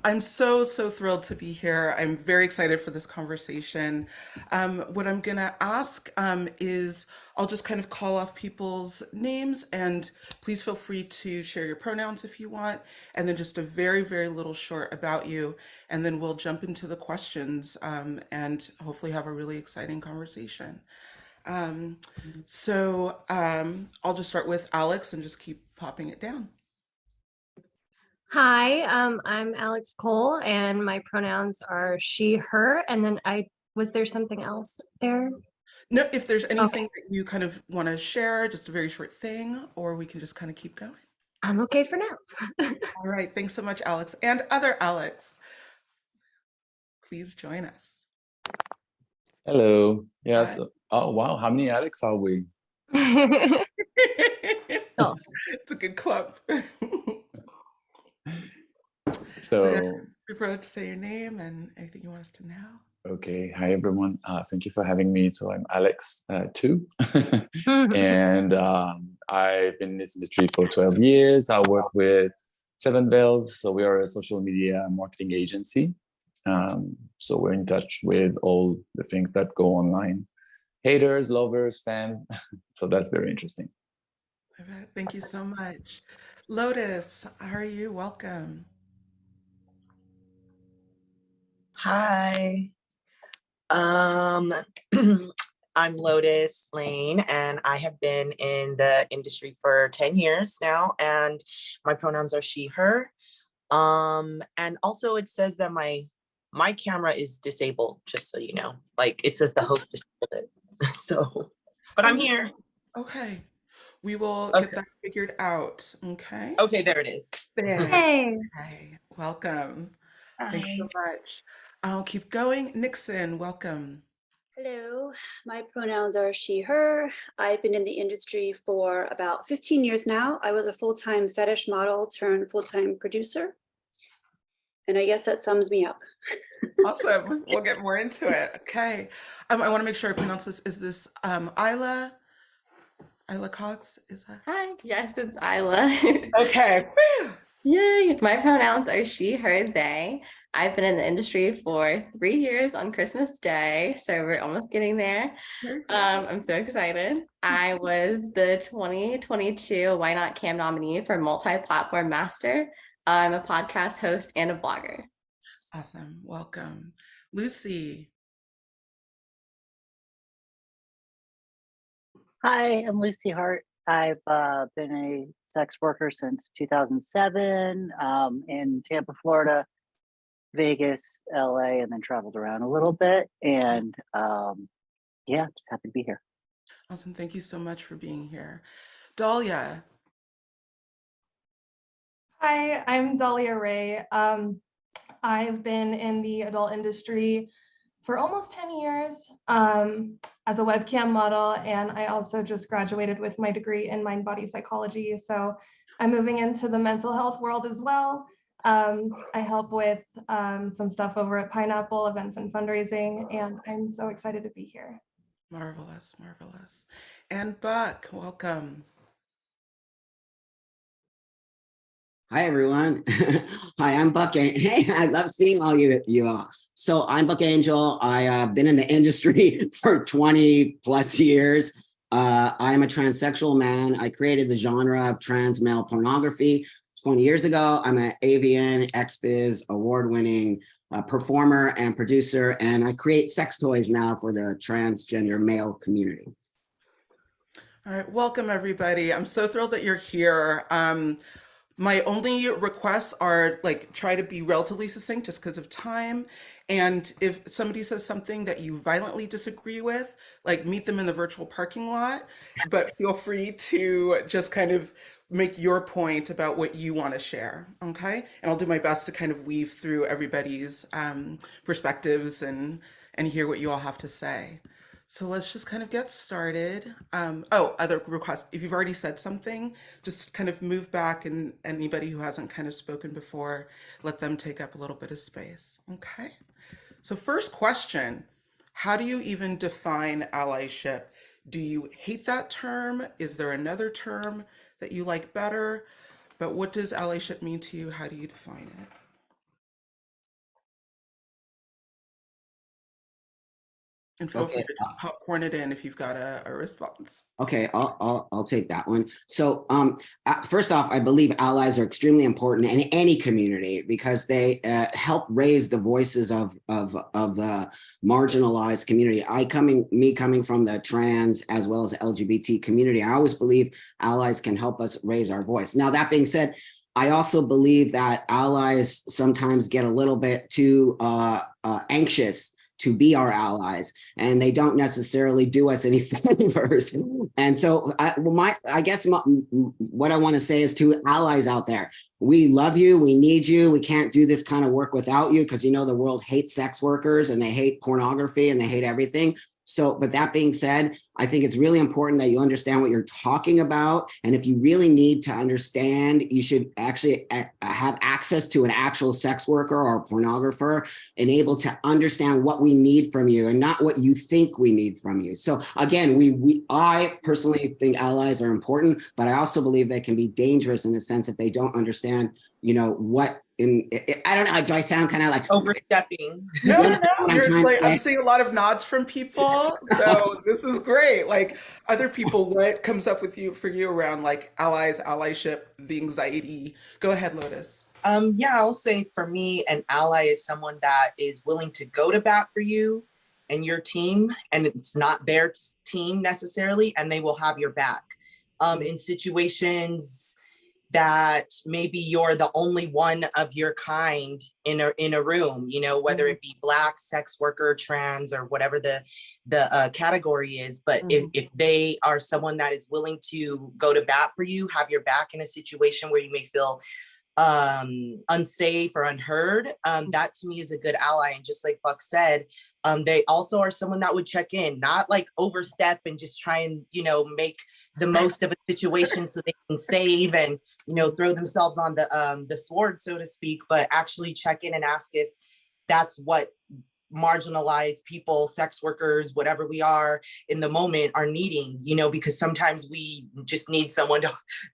I'm so thrilled to be here. I'm very excited for this conversation. What I'm gonna ask is I'll just kind of call off people's names and please feel free to share your pronouns if you want, and then just a very little short about you, and then we'll jump into the questions and hopefully have a really exciting conversation. Um, I'll just start with Alex and just keep popping it down. Hi, I'm Alex Cole, and my pronouns are she, her, and then was there something else there? No, if there's Okay, anything that you kind of want to share, just a very short thing, or we can just kind of keep going. I'm okay for now. All right, thanks so much, Alex. And other Alex, please join us. Hello. Yes. Hi. Oh, wow. How many Alex are we? Dos. It's a good club. So yeah, So, prefer to say your name and anything you want us to know. okay. Hi, everyone. Thank you for having me. So I'm Alex, too. And I've been in this industry for 12 years. I work with Seven Bells. So we are a social media marketing agency. So we're in touch with all the things that go online. Haters, lovers, fans. So that's very interesting. All right, thank you so much. Lotus, how are you? Welcome. Hi. Um, I'm Lotus LAIN, and I have been in the industry for 10 years now, and my pronouns are she, her. And also it says that my camera is disabled, just so you know. Like it says the host disabled it. So, but Oh, I'm no. here. Okay. We will get Okay. that figured out. Okay. Okay, there it is. There. Hey. Okay. Welcome. Thanks Hi. so much. I'll keep going. Nixon, welcome. Hello. My pronouns are she, her. I've been in the industry for about 15 years now. I was a full-time fetish model turned full-time producer. And I guess that sums me up. Awesome. We'll get more into it. Okay. I want to make sure I pronounce this. Is this Isla? Isla Cox? Is that? Hi, yes, it's Isla. Okay. Whew. Yay, my pronouns are she, her, they. I've been in the industry for 3 years on Christmas Day, so we're almost getting there. Very good. I'm so excited. I was the 2022 Why Not Cam nominee for Multi-Platform Master. I'm a podcast host and a blogger. Awesome. Welcome. Lucy. Hi, I'm Lucy Hart. I've been a sex worker since 2007 in Tampa, Florida, Vegas, LA, and then traveled around a little bit. And yeah, just happy to be here. Awesome. Thank you so much for being here. Dahlia. Hi, I'm Dahlia Ray. I've been in the adult industry for almost 10 years as a webcam model, and I also just graduated with my degree in mind-body psychology. So I'm moving into the mental health world as well. I help with some stuff over at Pineapple, events and fundraising, and I'm so excited to be here. Marvelous. Marvelous. And Buck, welcome. Hi everyone. Hi, I'm Buck. Hey, I love seeing all you all. So I'm Buck Angel. I've been in the industry for 20 plus years. I'm a transsexual man. I created the genre of trans male pornography 20 years ago. I'm an AVN, XBiz, award-winning performer and producer, and I create sex toys now for the transgender male community. All right. Welcome, everybody. I'm so thrilled that you're here. My only requests are like try to be relatively succinct just because of time. And if somebody says something that you violently disagree with, like meet them in the virtual parking lot, but feel free to just kind of make your point about what you want to share. Okay. And I'll do my best to kind of weave through everybody's perspectives and hear what you all have to say. So let's just kind of get started. Other requests. If you've already said something, just kind of move back, and anybody who hasn't kind of spoken before, let them take up a little bit of space. Okay. So first question, how do you even define allyship? Do you hate that term? Is there another term that you like better? But what does allyship mean to you? How do you define it? And feel free Okay. to just popcorn it in if you've got a response. Okay, I'll take that one. So, first off, I believe allies are extremely important in any community because they help raise the voices of the marginalized community. Coming from the trans as well as LGBT community, I always believe allies can help us raise our voice. Now, that being said, I also believe that allies sometimes get a little bit too anxious to be our allies, and they don't necessarily do us any favors. And so I guess what I want to say is to allies out there, we love you, we need you, we can't do this kind of work without you, because the world hates sex workers and they hate pornography and they hate everything. So, but that being said, I think it's really important that you understand what you're talking about. And if you really need to understand, you should actually have access to an actual sex worker or pornographer and able to understand what we need from you and not what you think we need from you. So again, I personally think allies are important, but I also believe they can be dangerous in a sense if they don't understand, what I don't know. Do I sound kind of like overstepping? No. I'm seeing a lot of nods from people. So this is great. Like other people, what comes up with you for you around like allies, allyship, the anxiety? Go ahead, Lotus. Yeah, I'll say for me, an ally is someone that is willing to go to bat for you and your team, and it's not their team necessarily, and they will have your back. In situations that maybe you're the only one of your kind in a room, whether it be Black, sex worker, trans, or whatever the category is. But if they are someone that is willing to go to bat for you, have your back in a situation where you may feel unsafe or unheard, that to me is a good ally. And just like Buck said, they also are someone that would check in, not like overstep and just try and make the most of a situation so they can save and throw themselves on the sword, so to speak, but actually check in and ask if that's what marginalized people, sex workers, whatever we are in the moment are needing, because sometimes we just need someone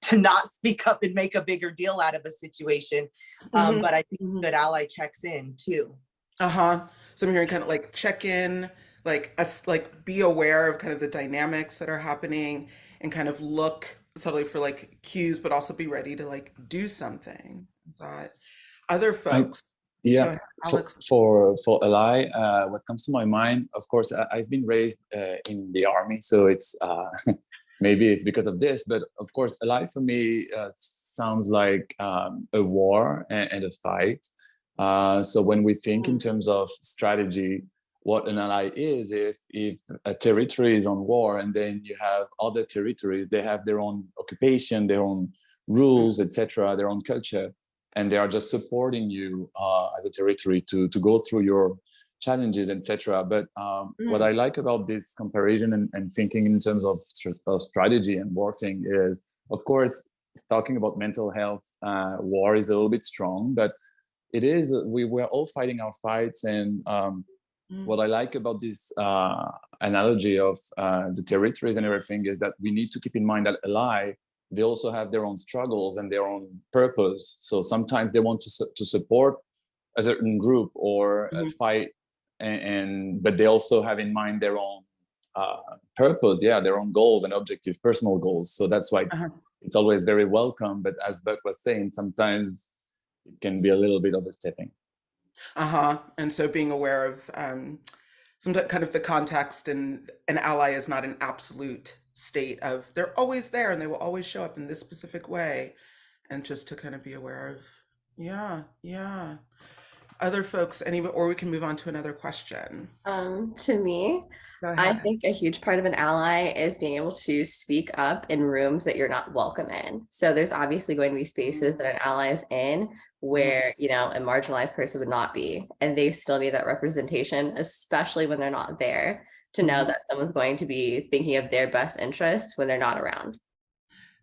to not speak up and make a bigger deal out of a situation. But I think that ally checks in too. So I'm hearing kind of like check in, like be aware of kind of the dynamics that are happening and kind of look subtly for like cues, but also be ready to like do something. Is that other folks? Yeah. Ahead, Alex. So for ally, what comes to my mind, of course, I've been raised in the army, so it's maybe it's because of this, but of course, ally for me sounds like a war and a fight. So when we think in terms of strategy, what an ally is, if a territory is on war and then you have other territories, they have their own occupation, their own rules, etc., their own culture, and they are just supporting you as a territory to go through your challenges, etc. But what I like about this comparison and thinking in terms of strategy and war thing is, of course, talking about mental health, war is a little bit strong, but it is, we're all fighting our fights. And what I like about this analogy of the territories and everything is that we need to keep in mind that ally, they also have their own struggles and their own purpose. So sometimes they want to support a certain group or a fight, but they also have in mind their own purpose, their own goals and objective, personal goals. So that's why it's always very welcome. But as Buck was saying, sometimes it can be a little bit overstepping. And so being aware of sometimes kind of the context, and an ally is not an absolute state of they're always there and they will always show up in this specific way, and just to kind of be aware of other folks, or we can move on to another question. To me, I think a huge part of an ally is being able to speak up in rooms that you're not welcome in. So there's obviously going to be spaces that an ally is in where, a marginalized person would not be, and they still need that representation, especially when they're not there, to know that someone's going to be thinking of their best interests when they're not around.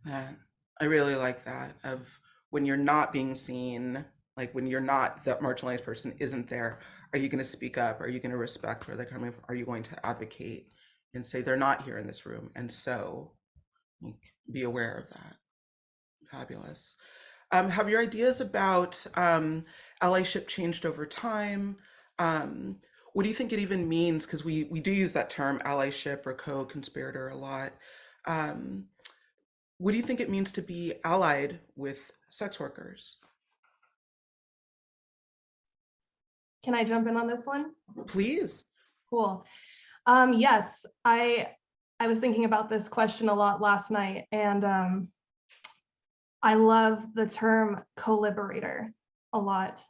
I really like that, of when you're not being seen, like when you're not, that marginalized person isn't there, are you going to speak up? Are you going to respect where they're coming from? Are you going to advocate and say they're not here in this room? And so be aware of that. Fabulous. Have your ideas about allyship changed over time? what do you think it even means? Because we do use that term allyship or co-conspirator a lot. Um, what do you think it means to be allied with sex workers? Can I jump in on this one? Please. Cool. Yes, I was thinking about this question a lot last night, and I love the term co-liberator a lot.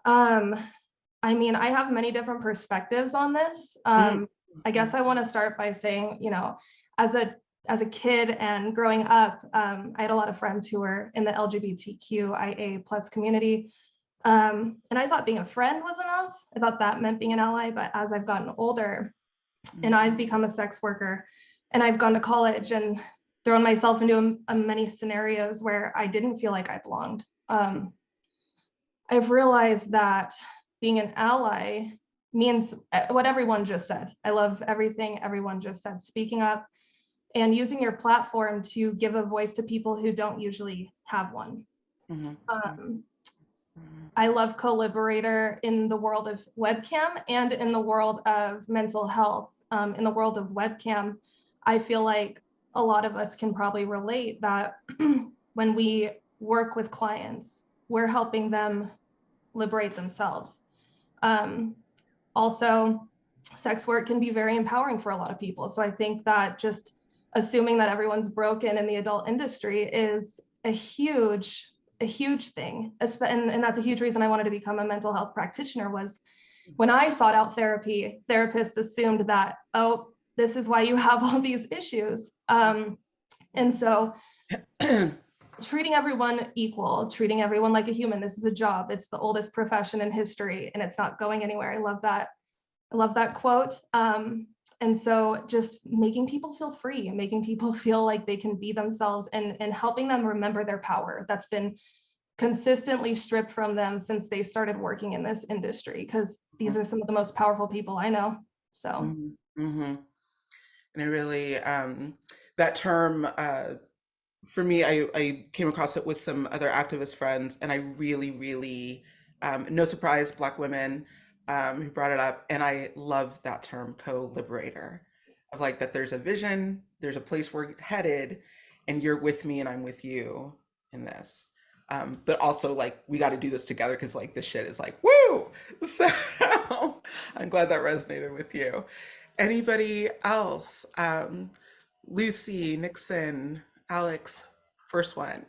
I mean, I have many different perspectives on this. I guess I want to start by saying, you know, as a kid and growing up, I had a lot of friends who were in the LGBTQIA plus community. And I thought being a friend was enough. I thought that meant being an ally. But as I've gotten older and I've become a sex worker and I've gone to college and thrown myself into many scenarios where I didn't feel like I belonged, I've realized that being an ally means what everyone just said. I love everything everyone just said. Speaking up and using your platform to give a voice to people who don't usually have one. I love co-liberator in the world of webcam and in the world of mental health. In the world of webcam, I feel like a lot of us can probably relate that when we work with clients, we're helping them liberate themselves. Also, sex work can be very empowering for a lot of people. So I think that just assuming that everyone's broken in the adult industry is a huge thing. And that's a huge reason I wanted to become a mental health practitioner. Was when I sought out therapy, therapists assumed that, oh, this is why you have all these issues. And so treating everyone equal, treating everyone like a human. This is a job. It's the oldest profession in history and it's not going anywhere. I love that. I love that quote. And so just making people feel free, making people feel like they can be themselves and helping them remember their power that's been consistently stripped from them since they started working in this industry, because these are some of the most powerful people I know. So. And I really, that term, for me, I came across it with some other activist friends, and I really, no surprise, Black women who brought it up, and I love that term, co-liberator, of like that there's a vision, there's a place we're headed, and you're with me and I'm with you in this. But also like we got to do this together because like this shit is like woo. So I'm glad that resonated with you. Anybody else? Lucy, Nixon, Alex, first one,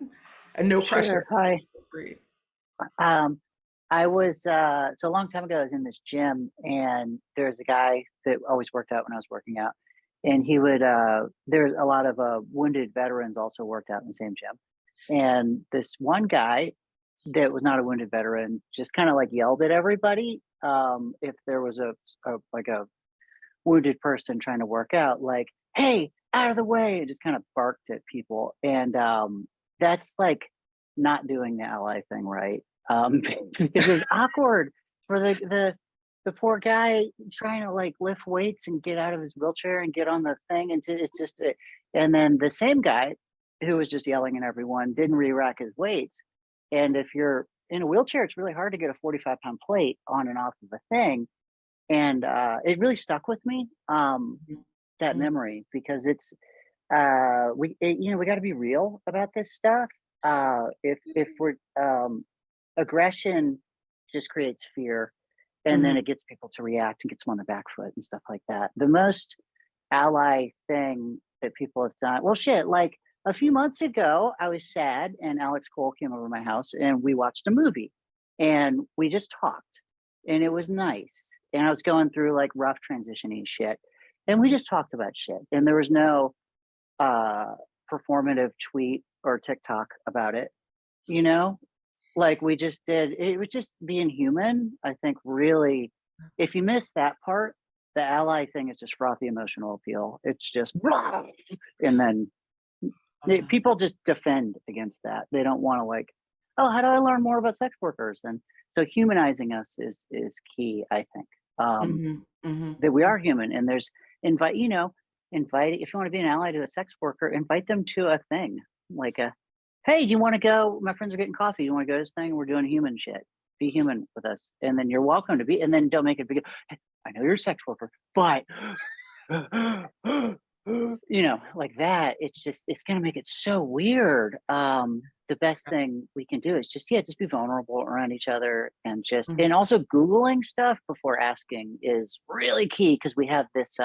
and no pressure. Hi. I was so a long time ago I was in this gym and there's a guy that always worked out when I was working out, and he would there's a lot of wounded veterans also worked out in the same gym, and this one guy that was not a wounded veteran just kind of like yelled at everybody if there was a wounded person trying to work out, like, hey, out of the way, and just kind of barked at people. And that's like not doing the ally thing right. Because it's awkward for the poor guy trying to like lift weights and get out of his wheelchair and get on the thing, and it's just and then the same guy who was just yelling at everyone didn't re-rack his weights. And if you're in a wheelchair, it's really hard to get a 45-pound plate on and off of a thing. And it really stuck with me, that memory, because it's we got to be real about this stuff. If we're aggression just creates fear, and then it gets people to react and gets them on the back foot and stuff like that. The most ally thing that people have done, well, shit, like a few months ago, I was sad and Alex Cole came over to my house and we watched a movie and we just talked and it was nice. And I was going through like rough transitioning shit and we just talked about shit, and there was no performative tweet or TikTok about it, you know? Like we just did, it was just being human. I think really, if you miss that part, the ally thing is just frothy emotional appeal. It's just, and then people just defend against that. They don't want to like, oh, how do I learn more about sex workers? And so humanizing us is key, I think. That we are human, and there's invite, if you want to be an ally to a sex worker, invite them to a thing like hey, do you want to go? My friends are getting coffee. You want to go to this thing? We're doing human shit. be human with us. And then you're welcome to be, and then don't make it big. I know you're a sex worker, but you know, like that, it's going to make it so weird. The best thing we can do is just be vulnerable around each other, and just, and also Googling stuff before asking is really key, because we have this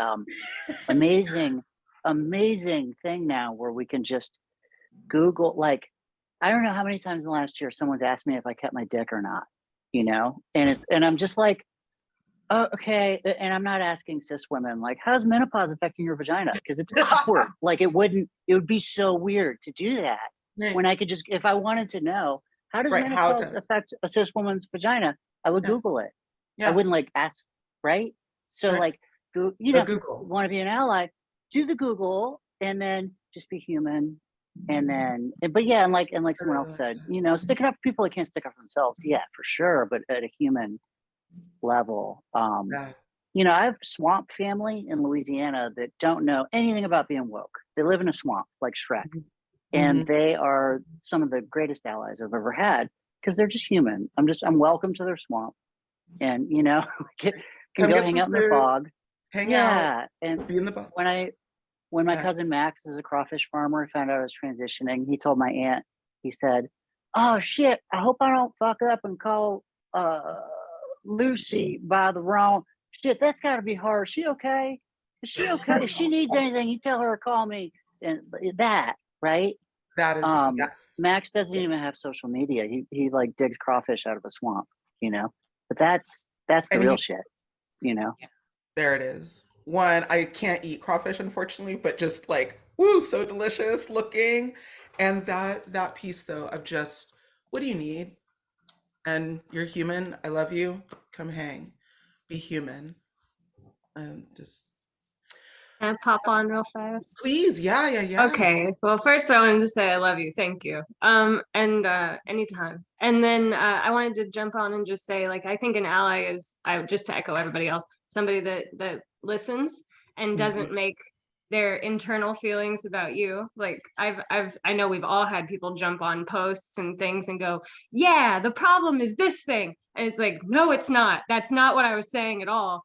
amazing thing now where we can just Google, like, I don't know how many times in the last year someone's asked me if I kept my dick or not, you know, and I'm just like, oh, okay. And I'm not asking cis women, like, how's menopause affecting your vagina? Because it's awkward. Like, it would be so weird to do that when I could just, if I wanted to know, how does menopause affect a cis woman's vagina? I would Google it. I wouldn't like ask, right? So like, you know, want to be an ally, do the Google, and then just be human. And then, but yeah, and like someone else said, you know, stick it up for people that can't stick up for themselves. Yeah, for sure. But at a human level, you know, I have swamp family in Louisiana that don't know anything about being woke. They live in a swamp like Shrek, and they are some of the greatest allies I've ever had, because they're just human. I'm welcome to their swamp, and you know, can go hang out in the fog, hang out, and be in the bog. When my cousin Max is a crawfish farmer, found out I was transitioning, he told my aunt, he said, "Oh shit, I hope I don't fuck up and call Lucy by the wrong shit. That's got to be hard. Is she okay? Is she okay? If she needs anything, you tell her to call me." And that, right? That is yes. Max doesn't even have social media. He like digs crawfish out of a swamp, you know. But that's the real shit, you know. There it is. One, I can't eat crawfish, unfortunately, but just like, woo, so delicious looking. And that piece though of just, what do you need? And you're human. I love you. Come hang. Be human. And just. Can I pop on real fast? Please, yeah. Okay. Well, first I wanted to say I love you. Thank you. And anytime. And then I wanted to jump on and just say, like, I think an ally is, just to echo everybody else, somebody that listens and doesn't make their internal feelings about you. Like I know we've all had people jump on posts and things and go, yeah, the problem is this thing. And it's like, no, it's not. That's not what I was saying at all.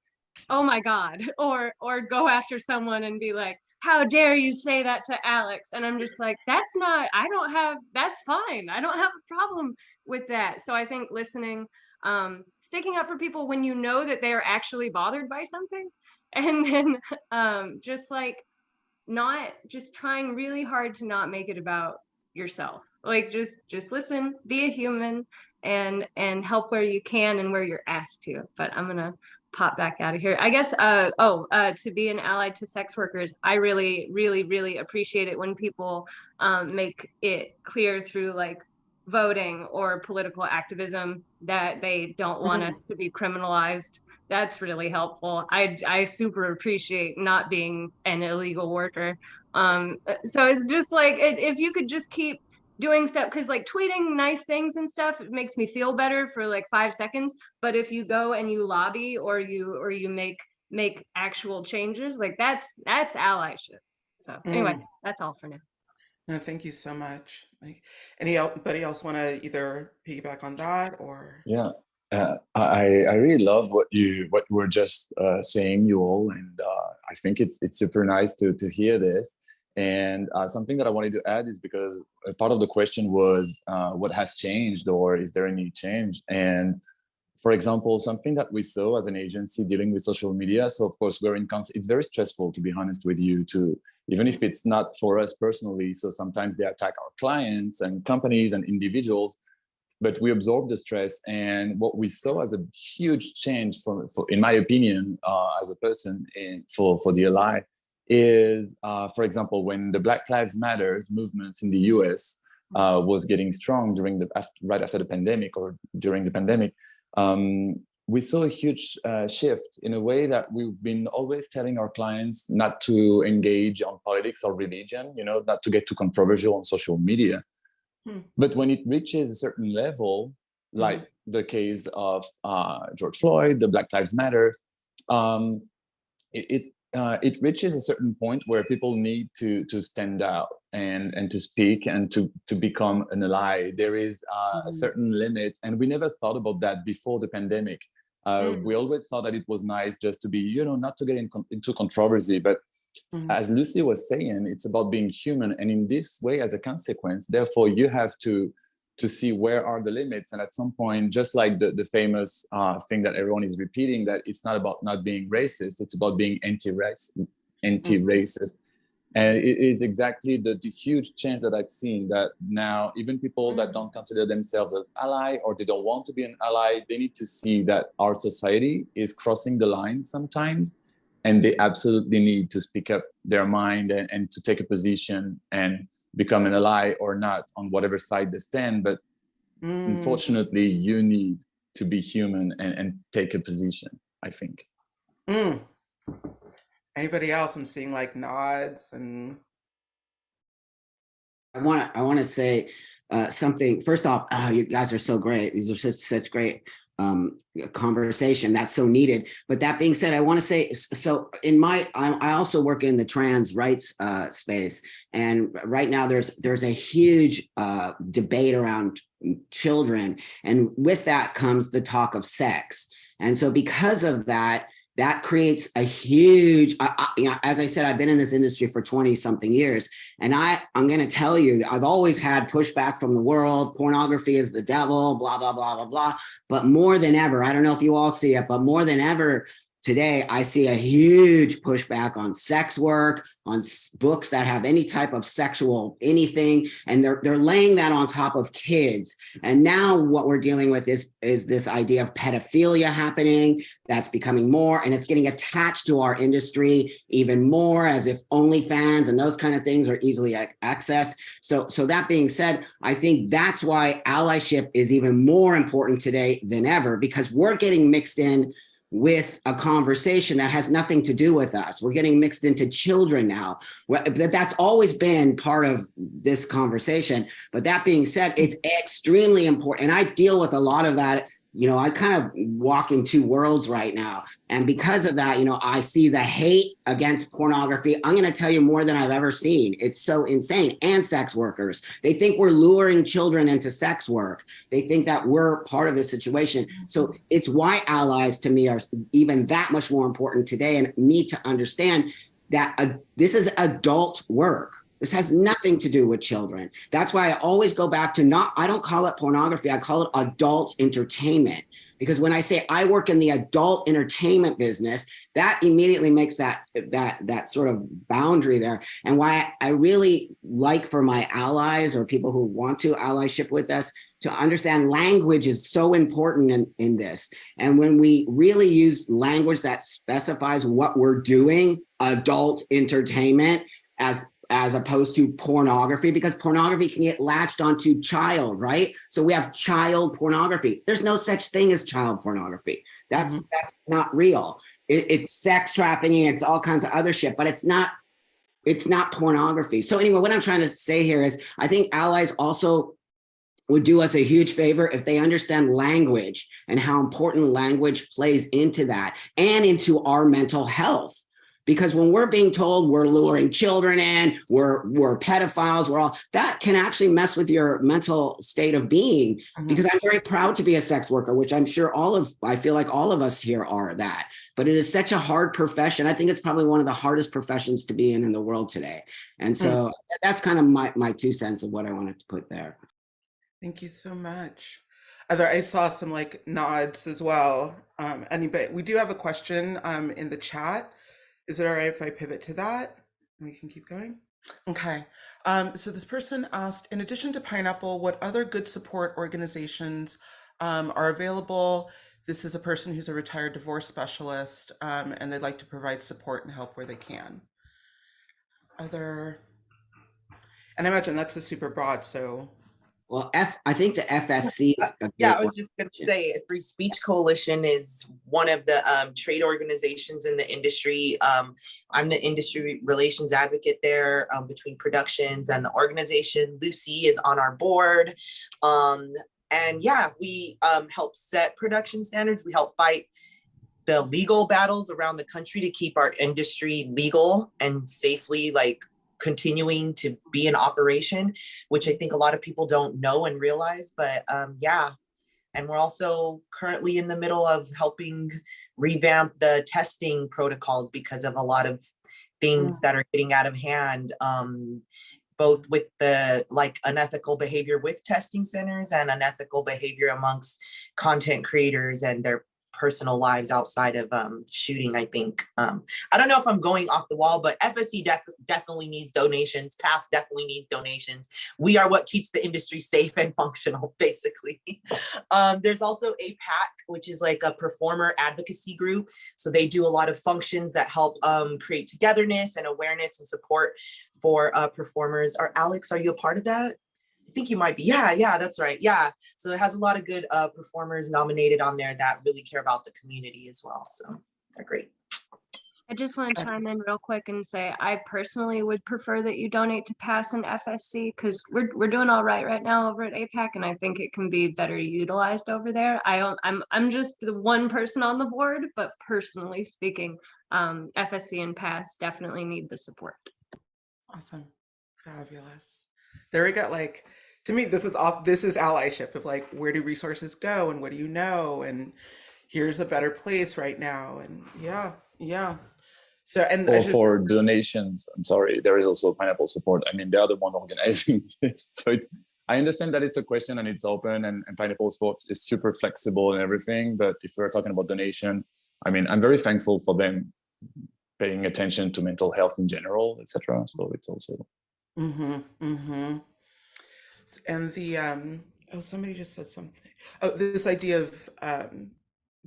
Oh my God. Or go after someone and be like, how dare you say that to Alex? And I'm just like, that's fine. I don't have a problem with that. So I think listening, sticking up for people when you know that they are actually bothered by something, and then just like not just trying really hard to not make it about yourself. Like just listen, be a human, and help where you can and where you're asked to. But I'm gonna pop back out of here. I guess to be an ally to sex workers, I really, really, really appreciate it when people make it clear through like voting or political activism that they don't want us to be criminalized. That's really helpful. I super appreciate not being an illegal worker. So it's just like, if you could just keep doing stuff, because like tweeting nice things and stuff, it makes me feel better for like 5 seconds. But if you go and you lobby or you make actual changes, like that's allyship. So anyway, that's all for now. No, thank you so much. Like, anybody else want to either piggyback on that or? Yeah, I really love what you were just saying, you all, and I think it's super nice to hear this. And something that I wanted to add is because part of the question was what has changed, or is there any change? And for example, something that we saw as an agency dealing with social media. So of course we're in constant, it's very stressful, to be honest with you, to even if it's not for us personally. So sometimes they attack our clients and companies and individuals, but we absorb the stress. And what we saw as a huge change for in my opinion, as a person for the ally is, for example, when the Black Lives Matter movement in the US was getting strong right after the pandemic or during the pandemic, we saw a huge shift in a way that we've been always telling our clients not to engage on politics or religion, not to get too controversial on social media. But when it reaches a certain level, like the case of George Floyd, the Black Lives Matter, it it reaches a certain point where people need to stand out and to speak and to become an ally. There is a certain limit, and we never thought about that before the pandemic. We always thought that it was nice just to be, you know, not to get into controversy, but as Lucy was saying, it's about being human, and in this way, as a consequence, therefore, you have to see where are the limits. And at some point, just like the famous thing that everyone is repeating, that it's not about not being racist, it's about being anti-racist. And it is exactly the huge change that I've seen, that now even people that don't consider themselves as ally, or they don't want to be an ally, they need to see that our society is crossing the line sometimes, and they absolutely need to speak up their mind and to take a position and become an ally or not on whatever side they stand. But unfortunately, you need to be human and take a position, I think. Anybody else? I'm seeing like nods and. I want to say something. First off, you guys are so great. These are such great conversation that's so needed. But that being said, I want to say, so I also work in the trans rights space, and right now there's a huge debate around children, and with that comes the talk of sex. And so because of that creates a huge, you know, as I said, I've been in this industry for 20 something years. And I'm going to tell you, I've always had pushback from the world. Pornography is the devil, blah, blah, blah, blah, blah. But more than ever, I don't know if you all see it, but more than ever today, I see a huge pushback on sex work, on books that have any type of sexual anything, and they're laying that on top of kids. And now what we're dealing with is this idea of pedophilia happening that's becoming more, and it's getting attached to our industry even more, as if OnlyFans and those kind of things are easily accessed. So that being said, I think that's why allyship is even more important today than ever, because we're getting mixed in with a conversation that has nothing to do with us. We're getting mixed into children now. That's always been part of this conversation. But that being said, it's extremely important. And I deal with a lot of that. You know, I kind of walk in two worlds right now. And because of that, you know, I see the hate against pornography. I'm going to tell you more than I've ever seen. It's so insane. And sex workers. They think we're luring children into sex work. They think that we're part of this situation. So it's why allies to me are even that much more important today, and need to understand that this is adult work. This has nothing to do with children. That's why I always go back to I don't call it pornography, I call it adult entertainment. Because when I say I work in the adult entertainment business, that immediately makes that sort of boundary there. And why I really like for my allies or people who want to allyship with us to understand language is so important in this. And when we really use language that specifies what we're doing, adult entertainment, as opposed to pornography, because pornography can get latched onto child, right? So we have child pornography. There's no such thing as child pornography. That's not real. It's sex trafficking, it's all kinds of other shit, but it's not pornography. So anyway, what I'm trying to say here is I think allies also would do us a huge favor if they understand language and how important language plays into that and into our mental health. Because when we're being told we're luring children in, we're pedophiles, that can actually mess with your mental state of being. Because I'm very proud to be a sex worker, which I'm sure I feel like all of us here are that. But it is such a hard profession. I think it's probably one of the hardest professions to be in the world today. And so that's kind of my 2 cents of what I wanted to put there. Thank you so much. I saw some like nods as well. Anybody, we do have a question in the chat. Is it all right if I pivot to that? We can keep going. Okay. So this person asked, in addition to Pineapple, what other good support organizations are available? This is a person who's a retired divorce specialist, and they'd like to provide support and help where they can. And I imagine that's a super broad, so. Well, I think the FSC. I was just going to say, Free Speech Coalition is one of the trade organizations in the industry. I'm the industry relations advocate there between productions and the organization. Lucy is on our board. And yeah, we help set production standards. We help fight the legal battles around the country to keep our industry legal and safely like continuing to be in operation, which I think a lot of people don't know and realize. But yeah, and we're also currently in the middle of helping revamp the testing protocols because of a lot of things that are getting out of hand, both with the like unethical behavior with testing centers and unethical behavior amongst content creators and their personal lives outside of shooting, I think. I don't know if I'm going off the wall, but FSC definitely needs donations. PASS definitely needs donations. We are what keeps the industry safe and functional, basically. There's also APAC, which is like a performer advocacy group. So they do a lot of functions that help create togetherness and awareness and support for performers. Alex, are you a part of that? I think you might be. Yeah, that's right. Yeah. So it has a lot of good performers nominated on there that really care about the community as well. So they're great. I just want to chime in real quick and say I personally would prefer that you donate to PASS and FSC because we're doing all right now over at APAC, and I think it can be better utilized over there. I'm just the one person on the board, but personally speaking, FSC and PASS definitely need the support. Awesome. Fabulous. There we go. Like, to me, this is allyship of like, where do resources go and what do you know? And here's a better place right now. And yeah. So, and or for donations, I'm sorry, there is also Pineapple support. I mean, they are the one organizing this. So I understand that it's a question and it's open, and Pineapple Sports is super flexible and everything. But if we're talking about donation, I mean, I'm very thankful for them paying attention to mental health in general, etc. So it's also. And the somebody just said something. Oh, this idea of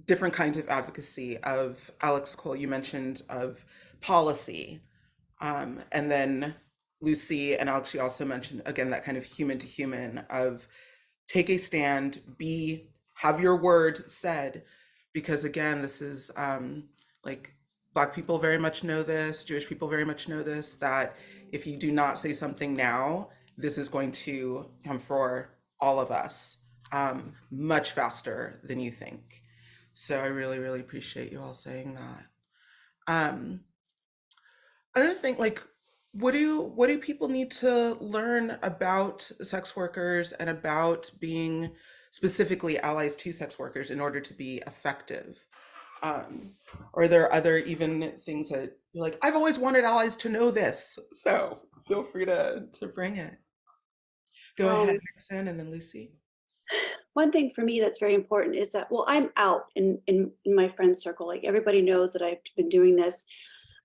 different kinds of advocacy. Of Alex Cole, you mentioned of policy, and then Lucy and Alex, you also mentioned again that kind of human to human of take a stand, have your word said, because again, this is like Black people very much know this, Jewish people very much know this, that if you do not say something now, this is going to come for all of us much faster than you think. So I really, really appreciate you all saying that. I don't think, like, what do people need to learn about sex workers and about being specifically allies to sex workers in order to be effective? Or are there other even things that you're like, I've always wanted allies to know this, so feel free to bring it. Go ahead, NYXON, and then Lucy. One thing for me that's very important is that, well, I'm out in my friend circle. Like everybody knows that I've been doing this.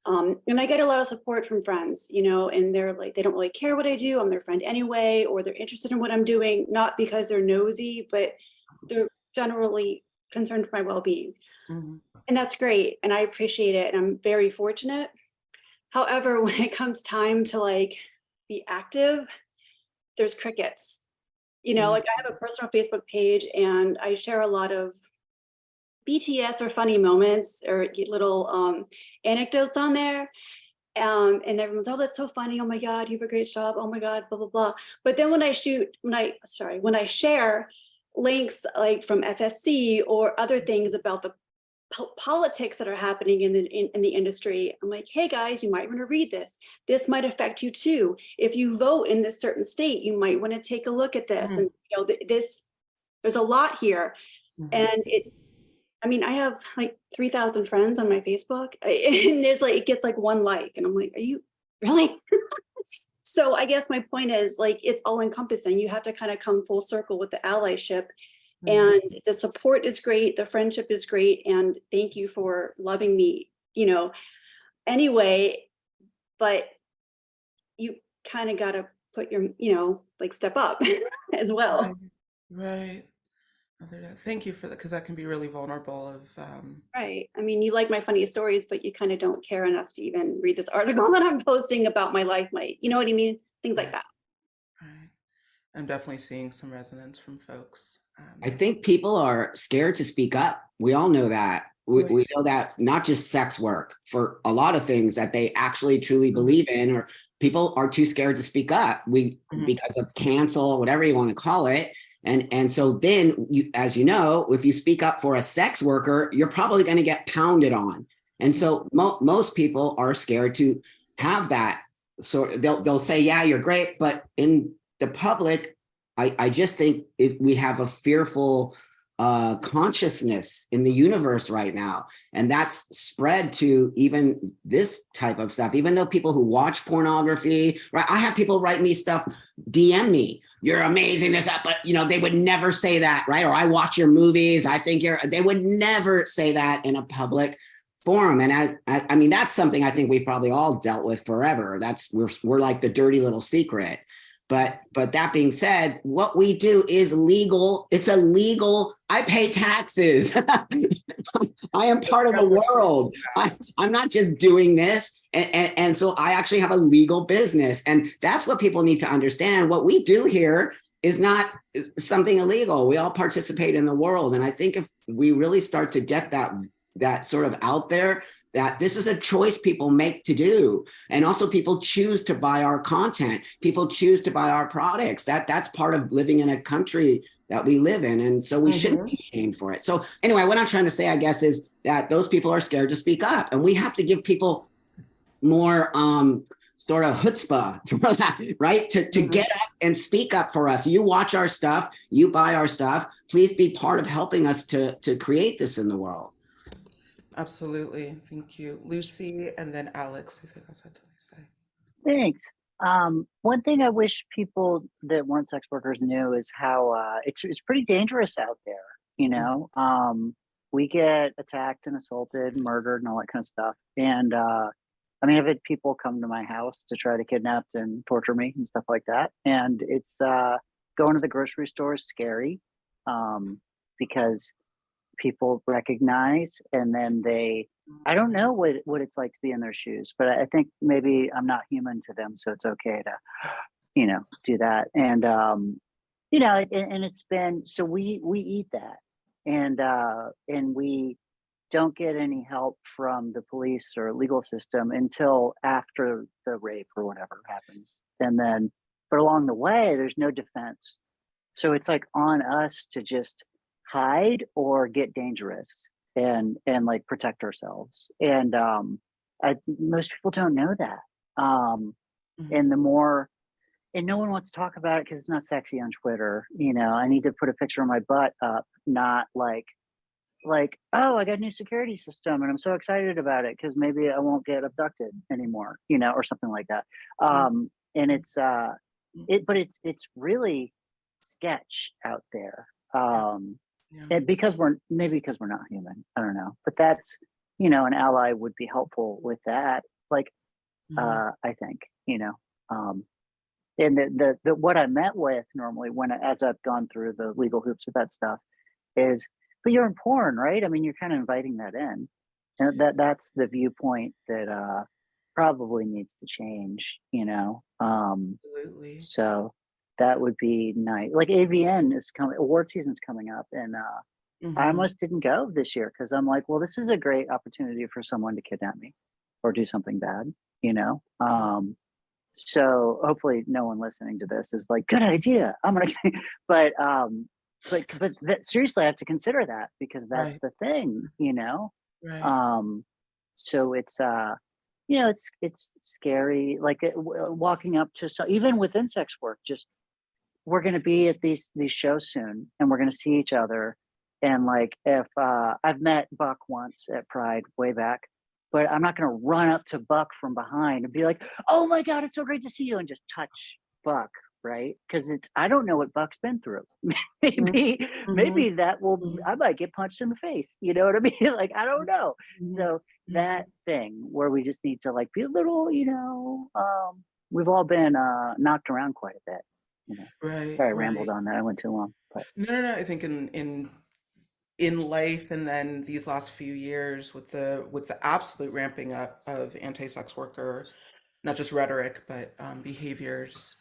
And I get a lot of support from friends, you know, and they're like, they don't really care what I do. I'm their friend anyway, or they're interested in what I'm doing, not because they're nosy, but they're generally concerned for my well-being. And that's great. And I appreciate it. And I'm very fortunate. However, when it comes time to like be active, there's crickets. You know, like I have a personal Facebook page and I share a lot of BTS or funny moments or little anecdotes on there. And everyone's, oh, that's so funny. Oh my God, you have a great job. Oh my God, blah, blah, blah. But then when I share links like from FSC or other things about the politics that are happening in the industry, I'm like, hey guys, you might want to read this. This might affect you too. If you vote in this certain state, you might want to take a look at this. And you know, there's a lot here. And I mean, I have like 3,000 friends on my Facebook, and there's like, it gets like one like, and I'm like, are you really? So I guess my point is like, it's all encompassing. You have to kind of come full circle with the allyship. And the support is great, the friendship is great, and thank you for loving me, you know, anyway, but you kind of got to put your, you know, like step up as well. Right. Thank you for that, because that can be really vulnerable of Right. I mean, you like my funny stories, but you kind of don't care enough to even read this article that I'm posting about my life, you know what I mean? Things like that. Right. I'm definitely seeing some resonance from folks. I think people are scared to speak up. We all know that. We know that not just sex work, for a lot of things that they actually truly believe in, or people are too scared to speak up because of cancel, whatever you want to call it. And so then you, as you know, if you speak up for a sex worker, you're probably going to get pounded on. And so most people are scared to have that. So they'll say, yeah, you're great. But in the public, I just think we have a fearful consciousness in the universe right now. And that's spread to even this type of stuff, even though people who watch pornography, right? I have people write me stuff, DM me, you're amazing, this up, but they would never say that, right? Or I watch your movies, I think they would never say that in a public forum. And I mean, that's something I think we've probably all dealt with forever. We're like the dirty little secret. But that being said, what we do is legal. It's illegal. I pay taxes. I am part of the world. I'm not just doing this. And so I actually have a legal business. And that's what people need to understand. What we do here is not something illegal. We all participate in the world. And I think if we really start to get that sort of out there, that this is a choice people make to do. And also people choose to buy our content. People choose to buy our products. That's part of living in a country that we live in. And so we shouldn't be shamed for it. So anyway, what I'm trying to say, I guess, is that those people are scared to speak up. And we have to give people more sort of chutzpah for that, right? To get up and speak up for us. You watch our stuff, you buy our stuff. Please be part of helping us to create this in the world. Absolutely. Thank you. Lucy, and then Alex, I think that's what I say. Thanks. One thing I wish people that weren't sex workers knew is how it's pretty dangerous out there. We get attacked and assaulted, murdered, and all that kind of stuff. And I mean, I've had people come to my house to try to kidnap and torture me and stuff like that. And it's going to the grocery store is scary because people recognize, and then I don't know what it's like to be in their shoes, but I think maybe I'm not human to them, so it's okay to do that. And and it's been, so we eat that, and we don't get any help from the police or legal system until after the rape or whatever happens. And then but along the way there's no defense, so it's like on us to just hide or get dangerous and like protect ourselves. And most people don't know that. And the more, and no one wants to talk about it because it's not sexy on Twitter. I need to put a picture of my butt up, not like, oh, I got a new security system and I'm so excited about it because maybe I won't get abducted anymore, or something like that. And it's but it's really sketch out there. And because we're not human, I don't know, but that's, an ally would be helpful with that. Like, I think, and the what I met with normally as I've gone through the legal hoops with that stuff is, but you're in porn, right? I mean, you're kind of inviting that in, and that's the viewpoint that probably needs to change, Absolutely. So that would be nice. Like AVN is coming, award season's coming up, and I almost didn't go this year because I'm like, well, this is a great opportunity for someone to kidnap me or do something bad, so hopefully no one listening to this is like, good idea, I'm gonna but that, seriously, I have to consider that because that's the thing, so it's it's scary, like walking up to, so even within sex work, just we're going to be at these shows soon and we're going to see each other. And like, if I've met Buck once at Pride way back, but I'm not going to run up to Buck from behind and be like, oh my God, it's so great to see you, and just touch Buck, right? Because I don't know what Buck's been through. maybe that will, I might get punched in the face. You know what I mean? Like, I don't know. So that thing where we just need to like be a little, we've all been knocked around quite a bit. Sorry, I rambled on that. I went too long. But No. I think in life, and then these last few years with the absolute ramping up of anti-sex worker, not just rhetoric, but behaviors,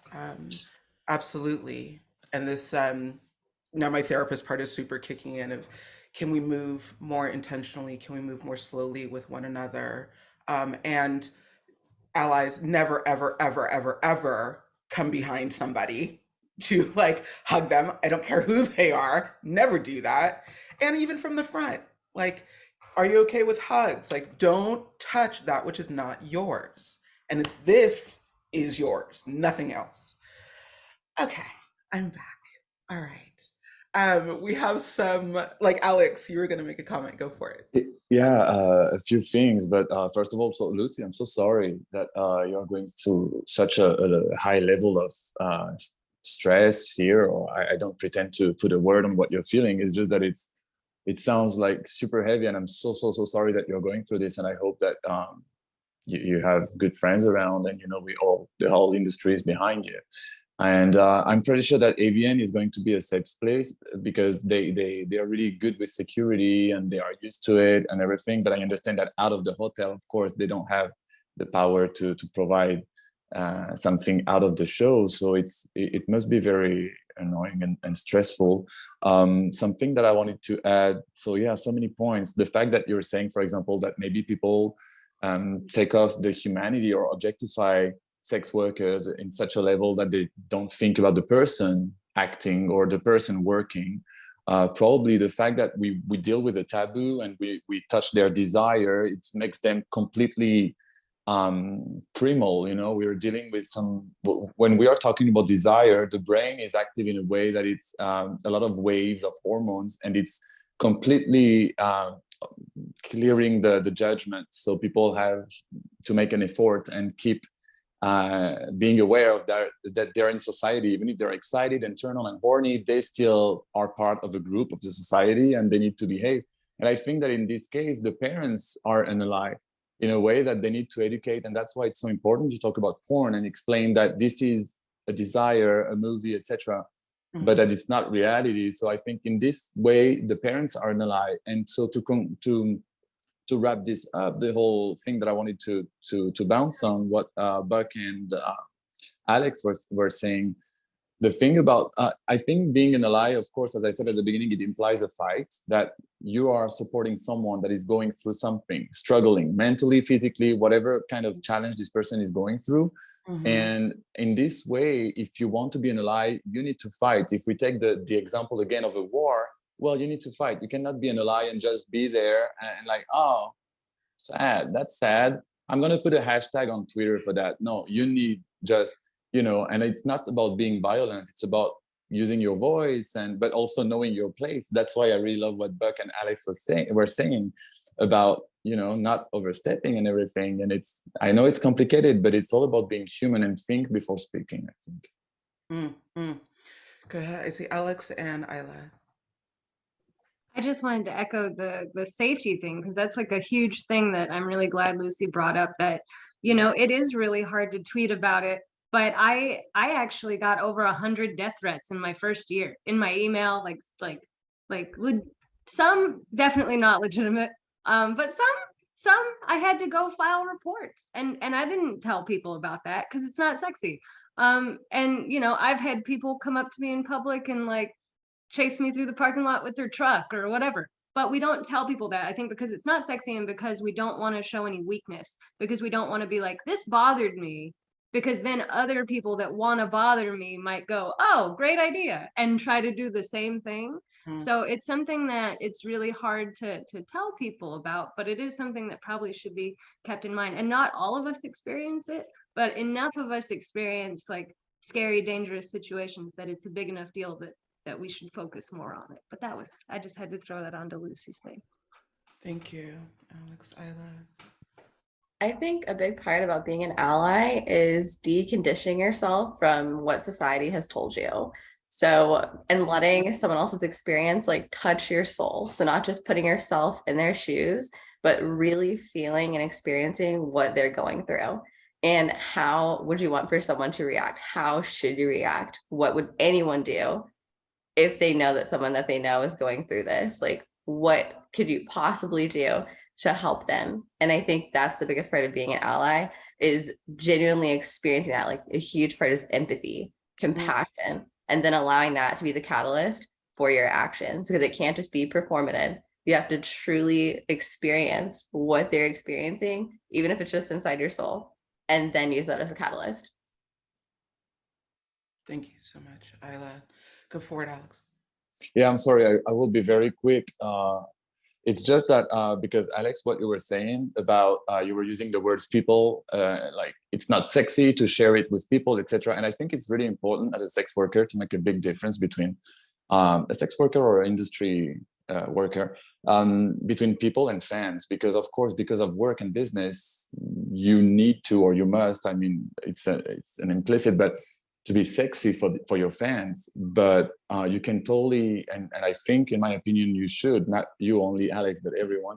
absolutely. And this now my therapist part is super kicking in of, can we move more intentionally? Can we move more slowly with one another? And allies never, ever, ever, ever, ever come behind somebody. to like hug them. I don't care who they are, never do that. And even from the front, like, are you okay with hugs? Like, don't touch that which is not yours. And this is yours, nothing else. Okay, I'm back. All right. We have some, like Alex, you were gonna make a comment, go for it. Yeah, a few things, but first of all, so Lucy, I'm so sorry that you're going through such a high level of stress, fear, or I don't pretend to put a word on what you're feeling. It's just that it sounds like super heavy, and I'm so sorry that you're going through this. And I hope that you have good friends around, and you know the whole industry is behind you. And I'm pretty sure that AVN is going to be a safe place because they are really good with security and they are used to it and everything. But I understand that out of the hotel, of course, they don't have the power to provide something out of the show. So it must be very annoying and stressful. Something that I wanted to add. So yeah, so many points. The fact that you're saying, for example, that maybe people take off the humanity or objectify sex workers in such a level that they don't think about the person acting or the person working. Probably the fact that we deal with a taboo and we touch their desire, it makes them completely primal. You know, we're dealing with when we are talking about desire, the brain is active in a way that it's a lot of waves of hormones, and it's completely clearing the judgment. So people have to make an effort and keep being aware of that they're in society. Even if they're excited and turned on and horny, they still are part of a group of the society and they need to behave. And I think that in this case, the parents are an ally in a way that they need to educate. And that's why it's so important to talk about porn and explain that this is a desire, a movie, etc., but that it's not reality. So I think in this way, the parents are an ally. And so to wrap this up, the whole thing that I wanted to bounce on what Buck and Alex were saying. The thing about I think being an ally, of course, as I said at the beginning, it implies a fight, that you are supporting someone that is going through something, struggling mentally, physically, whatever kind of challenge this person is going through. And in this way, if you want to be an ally, you need to fight. If we take the example again of a war, well, you need to fight. You cannot be an ally and just be there and like, oh, sad, that's sad, I'm going to put a hashtag on Twitter for that. No, you need just, you know, and it's not about being violent. It's about using your voice but also knowing your place. That's why I really love what Buck and Alex were saying about, you know, not overstepping and everything. And I know it's complicated, but it's all about being human and think before speaking, I think. Go ahead. I see Alex and Isla. I just wanted to echo the safety thing, because that's like a huge thing that I'm really glad Lucy brought up, that, you know, it is really hard to tweet about it. But I actually got over 100 death threats in my first year in my email, like some definitely not legitimate, but some I had to go file reports, and I didn't tell people about that because it's not sexy. And you know, I've had people come up to me in public and like chase me through the parking lot with their truck or whatever. But we don't tell people that, I think, because it's not sexy, and because we don't want to show any weakness, because we don't want to be like, this bothered me, because then other people that want to bother me might go, oh, great idea, and try to do the same thing. So it's something that it's really hard to tell people about, but it is something that probably should be kept in mind. And not all of us experience it, but enough of us experience like scary, dangerous situations that it's a big enough deal that we should focus more on it. But I just had to throw that onto Lucy's thing. Thank you, Alex. Isla. I think a big part about being an ally is deconditioning yourself from what society has told you. So, and letting someone else's experience like touch your soul. So not just putting yourself in their shoes, but really feeling and experiencing what they're going through. And how would you want for someone to react? How should you react? What would anyone do if they know that someone that they know is going through this? Like, what could you possibly do to help them? And I think that's the biggest part of being an ally, is genuinely experiencing that. Like a huge part is empathy, compassion, and then allowing that to be the catalyst for your actions, because it can't just be performative. You have to truly experience what they're experiencing, even if it's just inside your soul, and then use that as a catalyst. Thank you so much, Isla. Go forward, Alex. Yeah, I'm sorry. I will be very quick. It's just that because Alex, what you were saying about you were using the words people, like it's not sexy to share it with people, etc. And I think it's really important as a sex worker to make a big difference between a sex worker or industry worker, between people and fans, because of course, because of work and business, you need to, or you must. I mean, it's an implicit, but to be sexy for your fans, but you can totally, and I think, in my opinion, you should, not you only, Alex, but everyone,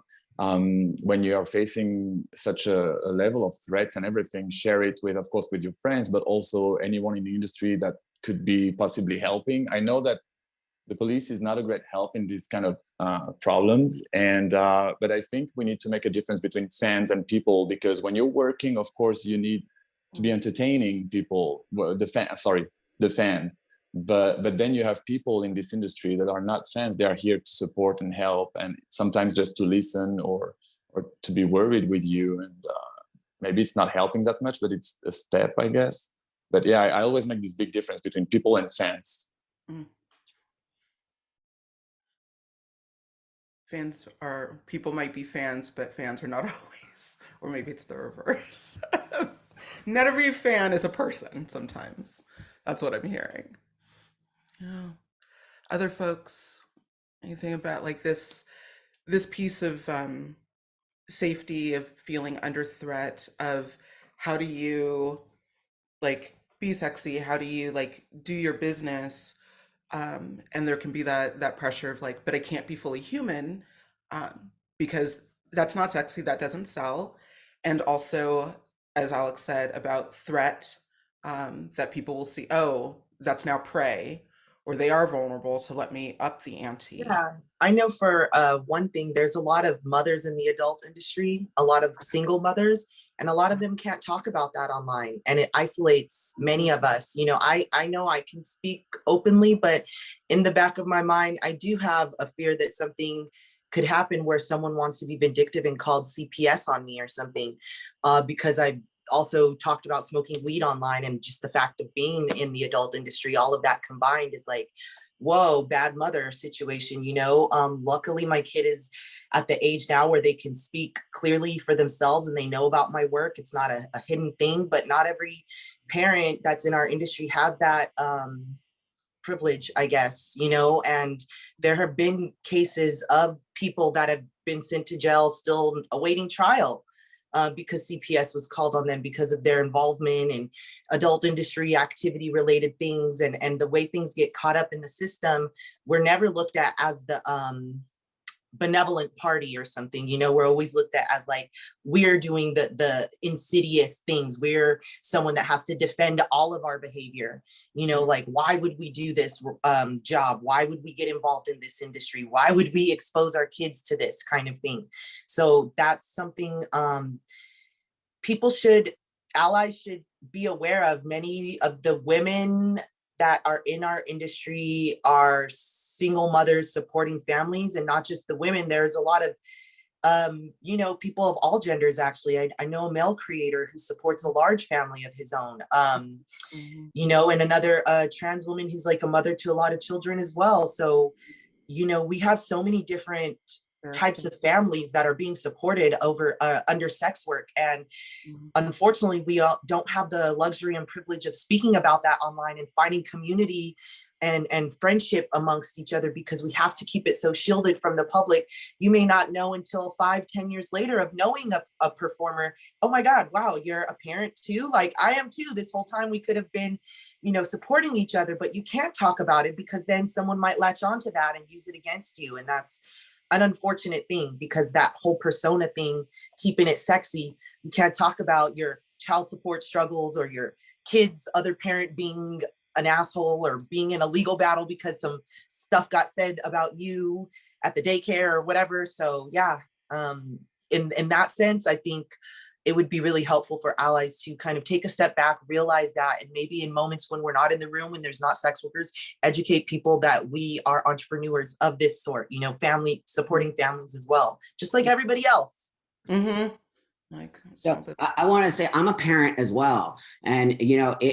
when you are facing such a level of threats and everything, share it with, of course, with your friends, but also anyone in the industry that could be possibly helping. I know that the police is not a great help in these kind of problems, and but I think we need to make a difference between fans and people, because when you're working, of course, you need to be entertaining people, well, the fans, but then you have people in this industry that are not fans. They are here to support and help, and sometimes just to listen or to be worried with you, and maybe it's not helping that much, but it's a step, I guess. But yeah, I always make this big difference between people and fans. Fans are, people might be fans, but fans are not always, or maybe it's the reverse. Not every fan is a person sometimes. That's what I'm hearing. Yeah. Other folks, anything about like this piece of safety, of feeling under threat, of how do you like be sexy? How do you like do your business? And there can be that pressure of like, but I can't be fully human, because that's not sexy, that doesn't sell. And also, as Alex said, about threat, that people will see, oh, that's now prey, or they are vulnerable, so let me up the ante. Yeah, I know for one thing, there's a lot of mothers in the adult industry, a lot of single mothers, and a lot of them can't talk about that online, and it isolates many of us. You know, I know I can speak openly, but in the back of my mind, I do have a fear that something could happen where someone wants to be vindictive and called CPS on me or something, because I've also talked about smoking weed online, and just the fact of being in the adult industry, all of that combined is like, whoa, bad mother situation, you know. Luckily my kid is at the age now where they can speak clearly for themselves and they know about my work. It's not a hidden thing, but not every parent that's in our industry has that privilege, I guess, you know. And there have been cases of people that have been sent to jail still awaiting trial, because CPS was called on them because of their involvement in adult industry activity related things. And the way things get caught up in the system, we're never looked at as the benevolent party or something, you know. We're always looked at as like, we're doing the insidious things. We're someone that has to defend all of our behavior, you know, like, why would we do this job? Why would we get involved in this industry? Why would we expose our kids to this kind of thing? So that's something allies should be aware of. Many of the women that are in our industry are single mothers supporting families, and not just the women. There's a lot of you know, people of all genders. Actually, I know a male creator who supports a large family of his own, you know, and another trans woman who's like a mother to a lot of children as well. So, you know, we have so many different types of families that are being supported over under sex work, and unfortunately we all don't have the luxury and privilege of speaking about that online and finding community and friendship amongst each other, because we have to keep it so shielded from the public. You may not know until 5-10 years later of knowing a performer, oh my God, wow, you're a parent too, like I am too. This whole time we could have been, you know, supporting each other, but you can't talk about it because then someone might latch onto that and use it against you. And that's an unfortunate thing, because that whole persona thing, keeping it sexy, you can't talk about your child support struggles or your kids' other parent being an asshole or being in a legal battle because some stuff got said about you at the daycare or whatever. So yeah, in that sense, I think it would be really helpful for allies to kind of take a step back, realize that, and maybe in moments when we're not in the room, when there's not sex workers, educate people that we are entrepreneurs of this sort, you know, family, supporting families as well, just like everybody else. Like, So I want to say I'm a parent as well. And,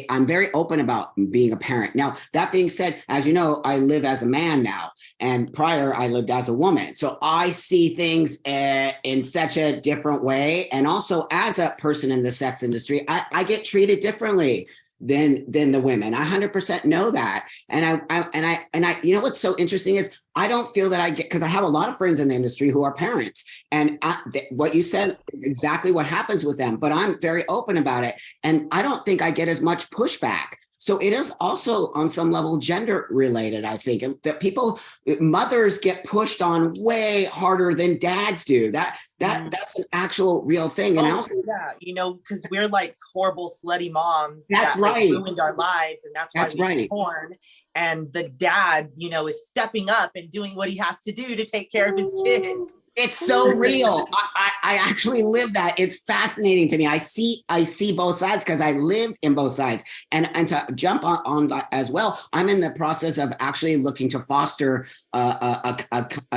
I'm very open about being a parent. Now, that being said, as you know, I live as a man now, and prior I lived as a woman. So I see things in such a different way. And also as a person in the sex industry, I get treated differently than the women. I 100% know that. And I, what's so interesting is I don't feel that I get, because I have a lot of friends in the industry who are parents, and what you said is exactly what happens with them, but I'm very open about it. And I don't think I get as much pushback. So it is also on some level gender related, I think, that mothers get pushed on way harder than dads do. That's an actual real thing. And because we're like horrible slutty moms that's that right. ruined our lives, and that's why we get porn. And the dad, is stepping up and doing what he has to do to take care of his kids. It's so real. I actually live that. It's fascinating to me. I see both sides because I live in both sides. And to jump on that as well, I'm in the process of actually looking to foster a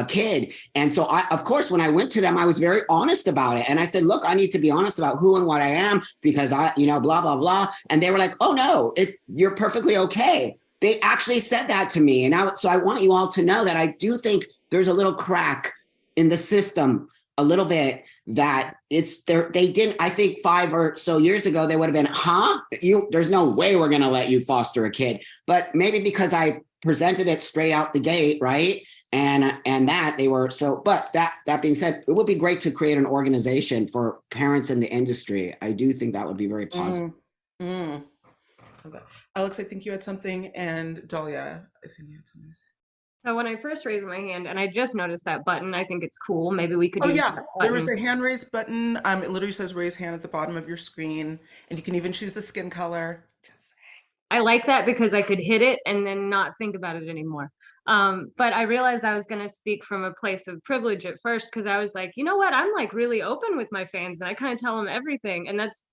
kid. And so of course, when I went to them, I was very honest about it. And I said, look, I need to be honest about who and what I am because blah, blah, blah. And they were like, oh no, you're perfectly okay. They actually said that to me. And so I want you all to know that I do think there's a little crack in the system a little bit that they didn't, I think 5 or so years ago, they would have been, there's no way we're going to let you foster a kid. But maybe because I presented it straight out the gate, right? And that they were but that being said, it would be great to create an organization for parents in the industry. I do think that would be very positive. Alex, I think you had something, and Dahlia, I think you had something to say. So when I first raised my hand, and I just noticed that button, I think it's cool. Maybe we could use that button. There was a hand raise button. It literally says raise hand at the bottom of your screen, and you can even choose the skin color. I like that because I could hit it and then not think about it anymore. But I realized I was going to speak from a place of privilege at first because I was like, you know what? I'm like really open with my fans, and I kind of tell them everything. And that's,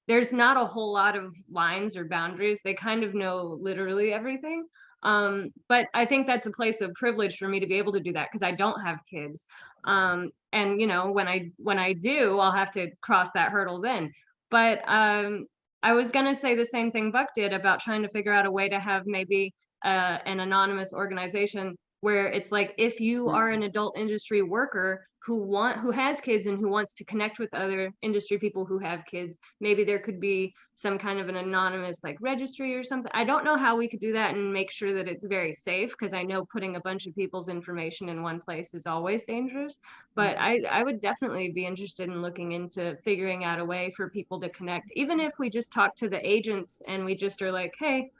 there's not a whole lot of lines or boundaries. They kind of know literally everything. But I think that's a place of privilege for me to be able to do that because I don't have kids. And when I do, I'll have to cross that hurdle then. But I was gonna say the same thing Buck did about trying to figure out a way to have maybe an anonymous organization where it's like if you are an adult industry worker who has kids and who wants to connect with other industry people who have kids, maybe there could be some kind of an anonymous like registry or something. I don't know how we could do that and make sure that it's very safe because I know putting a bunch of people's information in one place is always dangerous. But I would definitely be interested in looking into figuring out a way for people to connect, even if we just talk to the agents and we just are like, hey,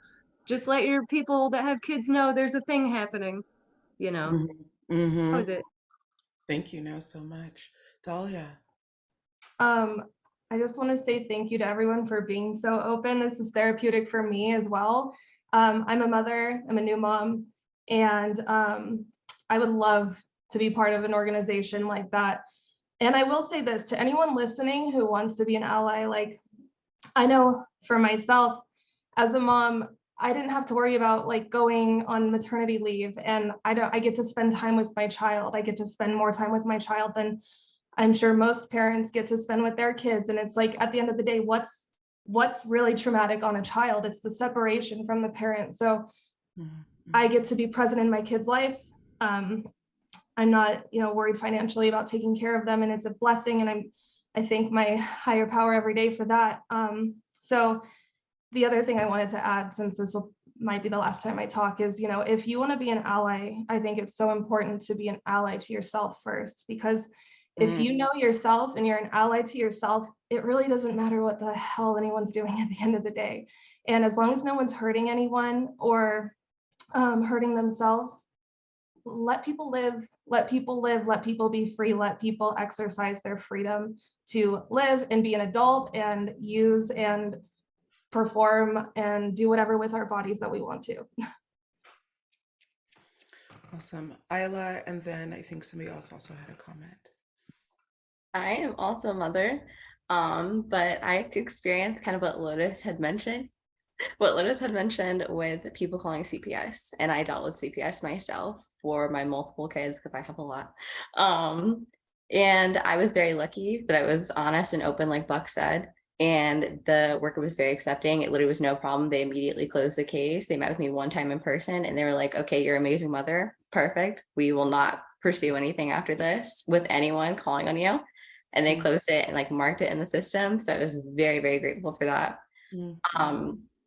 just let your people that have kids know there's a thing happening, How is it? Thank you now so much. Dahlia. I just want to say thank you to everyone for being so open. This is therapeutic for me as well. I'm a mother, I'm a new mom, and I would love to be part of an organization like that. And I will say this to anyone listening who wants to be an ally, like I know for myself as a mom, I didn't have to worry about like going on maternity leave, and I get to spend time with my child. I get to spend more time with my child than I'm sure most parents get to spend with their kids. And it's like, at the end of the day, what's really traumatic on a child? It's the separation from the parent. So I get to be present in my kid's life. I'm not, worried financially about taking care of them, and it's a blessing. And I thank my higher power every day for that. So the other thing I wanted to add, since this might be the last time I talk, is, if you want to be an ally, I think it's so important to be an ally to yourself first, because if you know yourself and you're an ally to yourself, it really doesn't matter what the hell anyone's doing at the end of the day. And as long as no one's hurting anyone or hurting themselves, let people live, let people be free, let people exercise their freedom to live and be an adult and use and perform and do whatever with our bodies that we want to. Awesome. Isla, and then I think somebody else also had a comment. I am also a mother, but I experienced kind of what Lotus had mentioned with people calling CPS, and I dealt with CPS myself for my multiple kids because I have a lot. And I was very lucky that I was honest and open, like Buck said. And the worker was very accepting. It literally was no problem. They immediately closed the case. They met with me one time in person and they were like, okay, you're an amazing mother. Perfect. We will not pursue anything after this with anyone calling on you. And they closed it and like marked it in the system. So I was very, very grateful for that.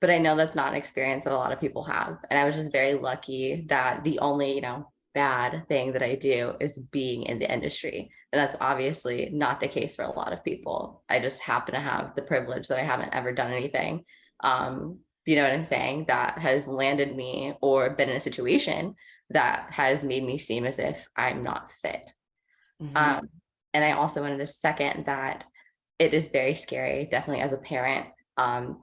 But I know that's not an experience that a lot of people have. And I was just very lucky that the only, bad thing that I do is being in the industry. And that's obviously not the case for a lot of people. I just happen to have the privilege that I haven't ever done anything, you know what I'm saying, that has landed me or been in a situation that has made me seem as if I'm not fit. And I also wanted to second that it is very scary, definitely as a parent,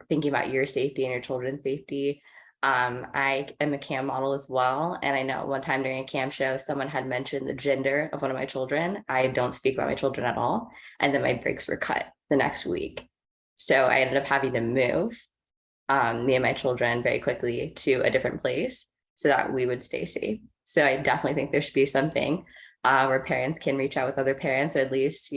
thinking about your safety and your children's safety. I am a cam model as well. And I know one time during a cam show, someone had mentioned the gender of one of my children. I don't speak about my children at all. And then my breaks were cut the next week. So I ended up having to move me and my children very quickly to a different place so that we would stay safe. So I definitely think there should be something where parents can reach out with other parents, or at least,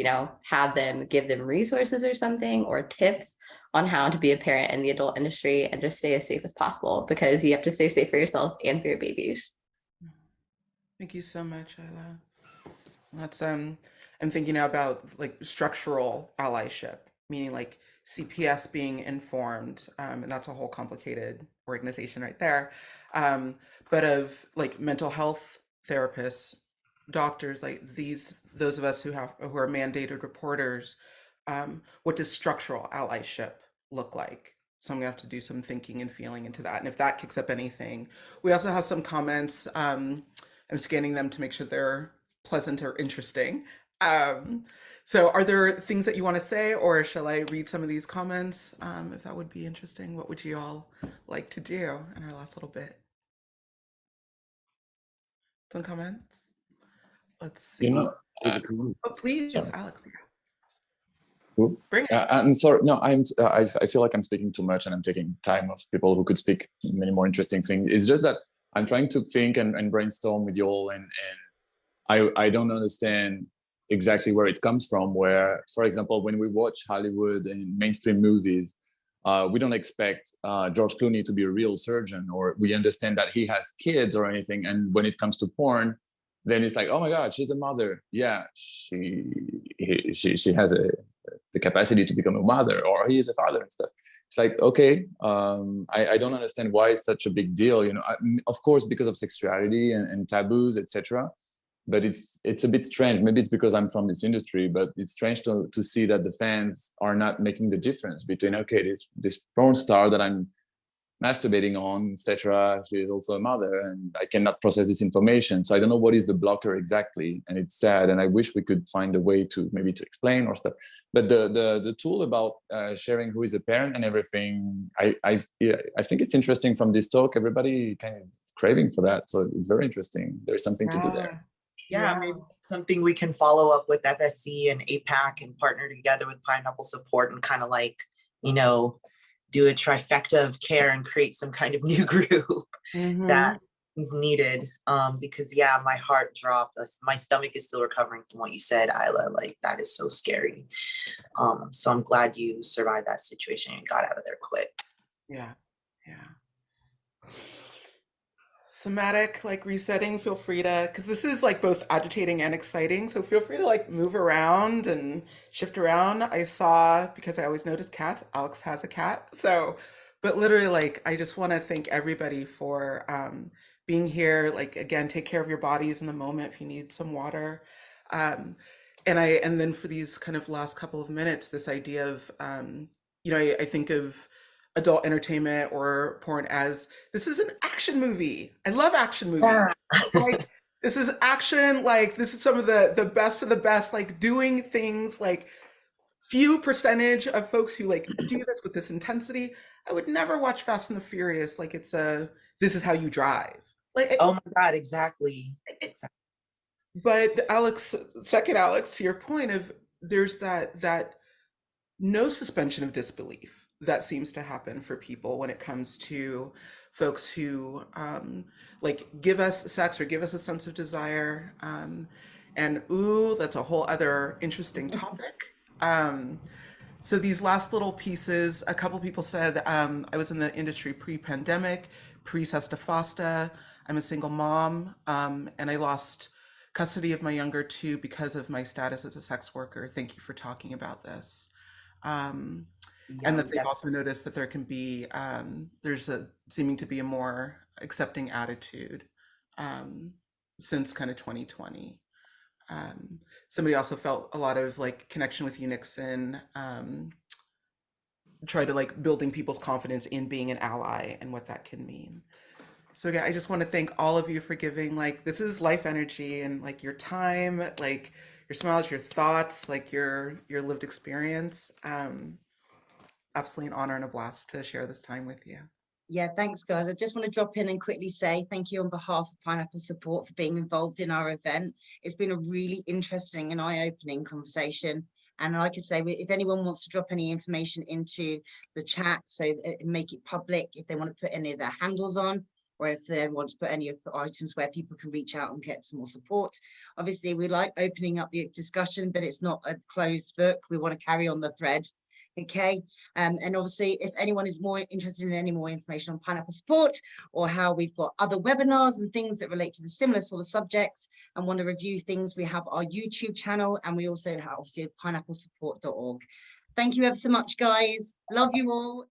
have them, give them resources or something, or tips on how to be a parent in the adult industry and just stay as safe as possible, because you have to stay safe for yourself and for your babies. Thank you so much, Isla. That's I'm thinking now about like structural allyship, meaning like CPS being informed, and that's a whole complicated organization right there. But of like mental health therapists, doctors, like those of us who are mandated reporters, what does structural allyship look like? So I'm gonna have to do some thinking and feeling into that. And if that kicks up anything, we also have some comments. I'm scanning them to make sure they're pleasant or interesting. So are there things that you want to say, or shall I read some of these comments? If that would be interesting, what would you all like to do in our last little bit? Some comments? Let's see. Oh, please, sorry. Alex. Bring it. I'm sorry. No, I feel like I'm speaking too much and I'm taking time of people who could speak many more interesting things. It's just that I'm trying to think and brainstorm with you all, and I don't understand exactly where it comes from. Where, for example, when we watch Hollywood and mainstream movies, we don't expect George Clooney to be a real surgeon, or we understand that he has kids or anything. And when it comes to porn, then it's like, oh my God, she's a mother. Yeah, she has the capacity to become a mother, or he is a father and stuff. It's like, okay, I don't understand why it's such a big deal. Of course, because of sexuality and taboos, etc. But it's a bit strange. Maybe it's because I'm from this industry, but it's strange to see that the fans are not making the difference between, okay, this porn star that I'm masturbating on, etc. She is also a mother, and I cannot process this information. So I don't know what is the blocker exactly, and it's sad. And I wish we could find a way to maybe to explain or stuff. But the tool about sharing who is a parent and everything, I think it's interesting from this talk. Everybody kind of craving for that, so it's very interesting. There's something to do there. Yeah, maybe something we can follow up with FSC and APAC and partner together with Pineapple Support and kind of like, do a trifecta of care and create some kind of new group that is needed. Because my heart dropped. My stomach is still recovering from what you said, Isla. Like, that is so scary. So I'm glad you survived that situation and got out of there quick. Yeah. Somatic, like resetting, feel free to, because this is like both agitating and exciting. So feel free to like move around and shift around. I saw, because I always notice cats, Alex has a cat. So, but literally, like, I just want to thank everybody for being here. Like, again, take care of your bodies in the moment if you need some water. And then for these kind of last couple of minutes, this idea of, I think of adult entertainment or porn as this is an action movie. I love action movies. Like, this is action, like this is some of the best of the best, like doing things, like few percentage of folks who like do this with this intensity. I would never watch Fast and the Furious like it's this is how you drive. Like, oh my God, exactly. But Alex, to your point of there's that no suspension of disbelief that seems to happen for people when it comes to folks who like give us sex or give us a sense of desire, and And ooh, that's a whole other interesting topic. So these last little pieces, a couple people said I was in the industry pre-pandemic, pre-Sesta Fosta. I'm a single mom, and I lost custody of my younger two because of my status as a sex worker. Thank you for talking about this. And that they've also noticed that there can be, there's seeming to be a more accepting attitude since kind of 2020. Somebody also felt a lot of like connection with NYXON, try to like building people's confidence in being an ally and what that can mean. So yeah, I just want to thank all of you for giving, like, this is life energy and like your time, like your smiles, your thoughts, like your lived experience. Absolutely an honor and a blast to share this time with you. Yeah, thanks, guys. I just want to drop in and quickly say thank you on behalf of Pineapple Support for being involved in our event. It's been a really interesting and eye-opening conversation. And like I say, if anyone wants to drop any information into the chat, so make it public, if they want to put any of their handles on, or if they want to put any of the items where people can reach out and get some more support. Obviously, we like opening up the discussion, but it's not a closed book. We want to carry on the thread. Okay, and obviously if anyone is more interested in any more information on Pineapple Support or how we've got other webinars and things that relate to the similar sort of subjects and want to review things, we have our YouTube channel and we also have obviously pineapplesupport.org. Thank you ever so much, guys. Love you all.